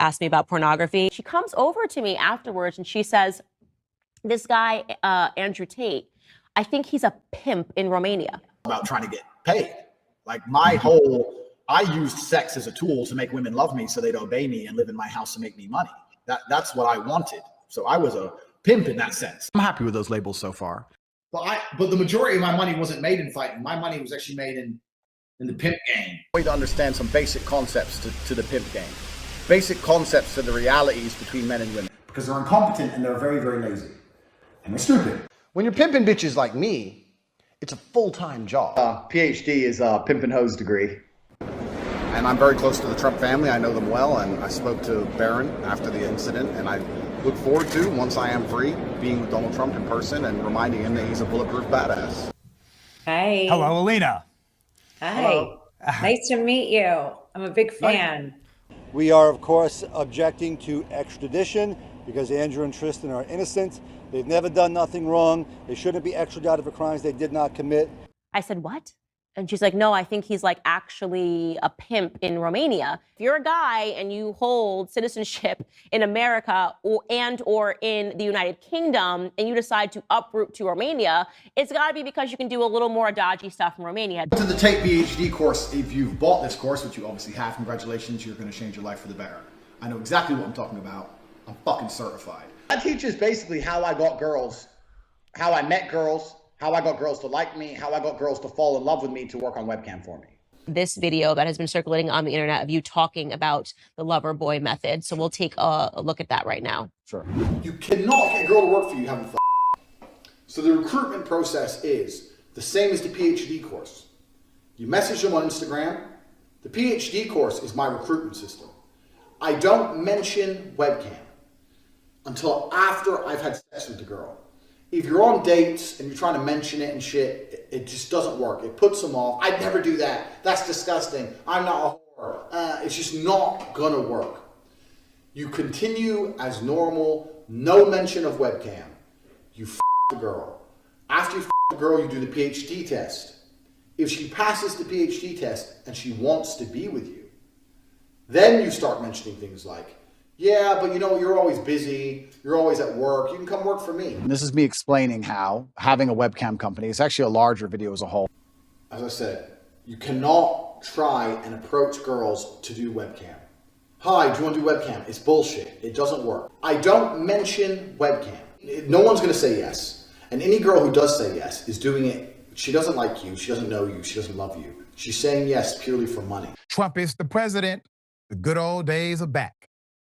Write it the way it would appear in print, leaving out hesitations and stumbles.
asked me about pornography. She comes over to me afterwards and she says, this guy, Andrew Tate, I think he's a pimp in Romania. About trying to get paid. Like I used sex as a tool to make women love me so they'd obey me and live in my house and make me money. That's what I wanted. So I was a pimp in that sense. I'm happy with those labels so far. But the majority of my money wasn't made in fighting. My money was actually made in the pimp game. We need to understand some basic concepts to the pimp game. Basic concepts to the realities between men and women. Because they're incompetent and they're very, very lazy. And they're stupid. When you're pimping bitches like me, it's a full-time job. PhD is a pimp and hose degree. And I'm very close to the Trump family. I know them well, and I spoke to Barron after the incident, and I look forward to, once I am free, being with Donald Trump in person and reminding him that he's a bulletproof badass. Hey. Hello, Alina. Hi. Hello. Nice to meet you. I'm a big fan. We are, of course, objecting to extradition because Andrew and Tristan are innocent. They've never done nothing wrong. They shouldn't be extradited for crimes they did not commit. I said, what? And she's like, no, I think he's like actually a pimp in Romania. If you're a guy and you hold citizenship in America or in the United Kingdom and you decide to uproot to Romania, it's got to be because you can do a little more dodgy stuff in Romania. To the Tate PhD course, if you've bought this course, which you obviously have, congratulations, you're going to change your life for the better. I know exactly what I'm talking about. I'm fucking certified. That teaches basically how I got girls, how I met girls, how I got girls to like me, how I got girls to fall in love with me to work on webcam for me. This video that has been circulating on the internet of you talking about the lover boy method. So we'll take a look at that right now. Sure. You cannot get a girl to work for you having fun. So the recruitment process is the same as the PhD course. You message them on Instagram. The PhD course is my recruitment system. I don't mention webcam until after I've had sex with the girl. If you're on dates and you're trying to mention it and shit, it just doesn't work. It puts them off. I'd never do that. That's disgusting. I'm not a whore. It's just not gonna work. You continue as normal, no mention of webcam. You f the girl. After you f the girl, you do the PhD test. If she passes the PhD test and she wants to be with you, then you start mentioning things like, yeah, but you know, you're always busy. You're always at work. You can come work for me. And this is me explaining how having a webcam company is actually a larger video as a whole. As I said, you cannot try and approach girls to do webcam. Hi, do you want to do webcam? It's bullshit. It doesn't work. I don't mention webcam. No one's going to say yes. And any girl who does say yes is doing it. She doesn't like you. She doesn't know you. She doesn't love you. She's saying yes purely for money. Trump is the president. The good old days are back.